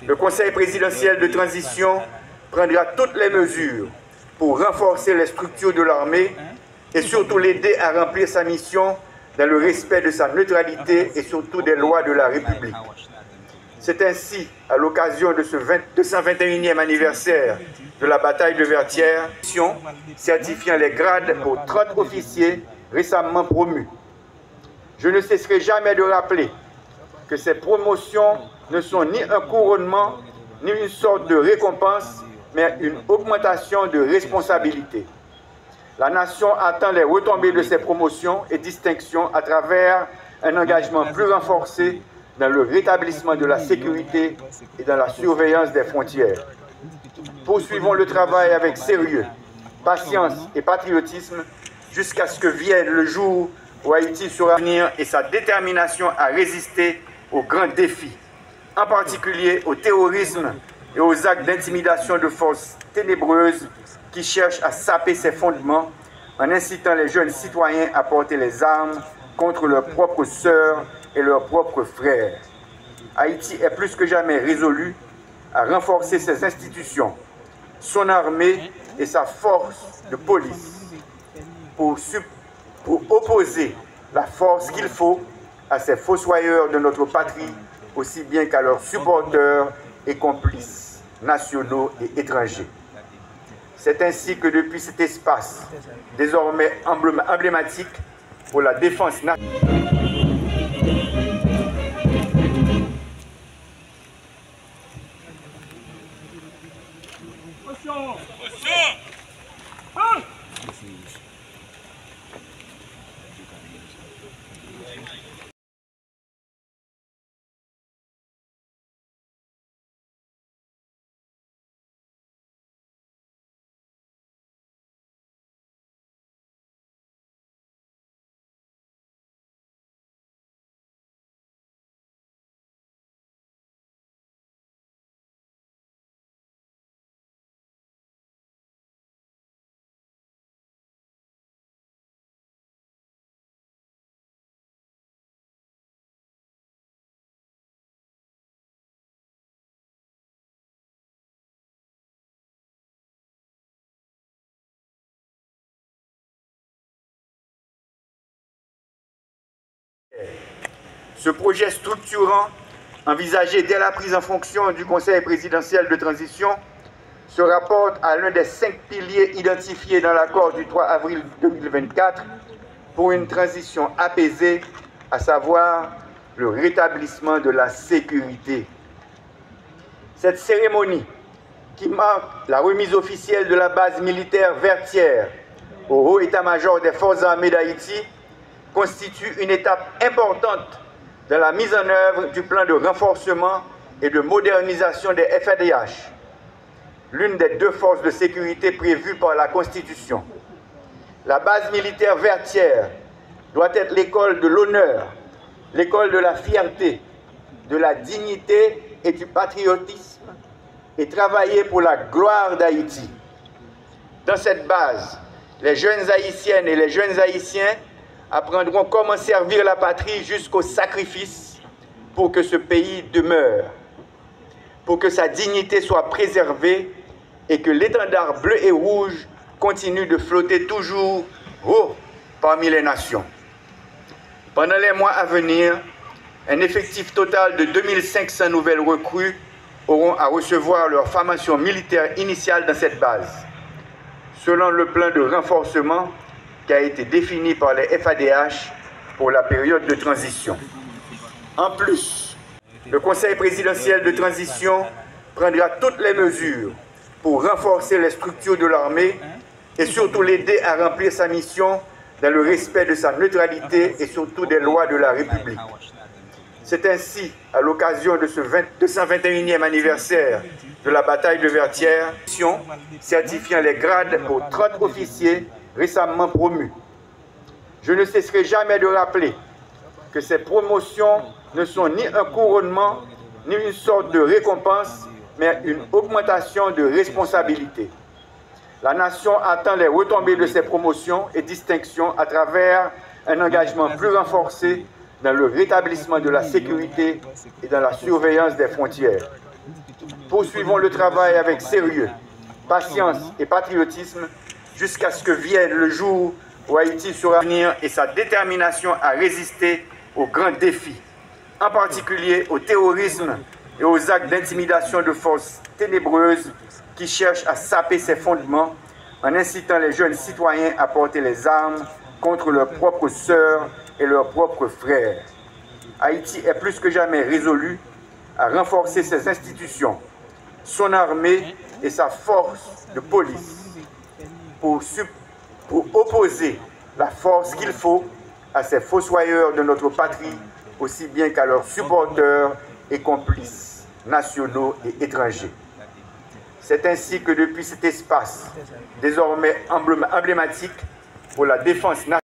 Le Conseil présidentiel de transition prendra toutes les mesures pour renforcer les structures de l'armée et surtout l'aider à remplir sa mission dans le respect de sa neutralité et surtout des lois de la République. C'est ainsi, à l'occasion de ce 221e anniversaire de la bataille de Vertières, certifiant les grades aux 30 officiers récemment promus. Je ne cesserai jamais de rappeler que ces promotions ne sont ni un couronnement, ni une sorte de récompense, mais une augmentation de responsabilité. La nation attend les retombées de ces promotions et distinctions à travers un engagement plus renforcé dans le rétablissement de la sécurité et dans la surveillance des frontières. Poursuivons le travail avec sérieux, patience et patriotisme jusqu'à ce que vienne le jour où Haïti sera venir et sa détermination à résister aux grands défis, en particulier au terrorisme et aux actes d'intimidation de forces ténébreuses qui cherchent à saper ses fondements en incitant les jeunes citoyens à porter les armes contre leurs propres sœurs et leurs propres frères. Haïti est plus que jamais résolu à renforcer ses institutions, son armée et sa force de police pour opposer la force qu'il faut à ces fossoyeurs de notre patrie, aussi bien qu'à leurs supporters et complices nationaux et étrangers. C'est ainsi que depuis cet espace, désormais emblématique pour la défense nationale, ce projet structurant, envisagé dès la prise en fonction du Conseil présidentiel de transition, se rapporte à l'un des 5 piliers identifiés dans l'accord du 3 avril 2024 pour une transition apaisée, à savoir le rétablissement de la sécurité. Cette cérémonie, qui marque la remise officielle de la base militaire Vertières au haut état-major des forces armées d'Haïti, constitue une étape importante dans la mise en œuvre du plan de renforcement et de modernisation des FADH, l'une des deux forces de sécurité prévues par la Constitution. La base militaire Vertières doit être l'école de l'honneur, l'école de la fierté, de la dignité et du patriotisme, et travailler pour la gloire d'Haïti. Dans cette base, les jeunes Haïtiennes et les jeunes Haïtiens apprendront comment servir la patrie jusqu'au sacrifice pour que ce pays demeure, pour que sa dignité soit préservée et que l'étendard bleu et rouge continue de flotter toujours haut parmi les nations. Pendant les mois à venir, un effectif total de 2500 nouvelles recrues auront à recevoir leur formation militaire initiale dans cette base, selon le plan de renforcement qui a été défini par les FADH pour la période de transition. En plus, le Conseil présidentiel de transition prendra toutes les mesures pour renforcer les structures de l'armée et surtout l'aider à remplir sa mission dans le respect de sa neutralité et surtout des lois de la République. C'est ainsi, à l'occasion de ce 221e anniversaire de la bataille de Vertières, certifiant les grades aux 30 officiers récemment promus. Je ne cesserai jamais de rappeler que ces promotions ne sont ni un couronnement, ni une sorte de récompense, mais une augmentation de responsabilité. La nation attend les retombées de ces promotions et distinctions à travers un engagement plus renforcé dans le rétablissement de la sécurité et dans la surveillance des frontières. Poursuivons le travail avec sérieux, patience et patriotisme jusqu'à ce que vienne le jour où Haïti sera venir et sa détermination à résister aux grands défis, en particulier au terrorisme et aux actes d'intimidation de forces ténébreuses qui cherchent à saper ses fondements en incitant les jeunes citoyens à porter les armes contre leurs propres sœurs et leurs propres frères. Haïti est plus que jamais résolu à renforcer ses institutions, son armée et sa force de police pour opposer la force qu'il faut à ces fossoyeurs de notre patrie, aussi bien qu'à leurs supporters et complices nationaux et étrangers. C'est ainsi que depuis cet espace, désormais emblématique pour la défense nationale,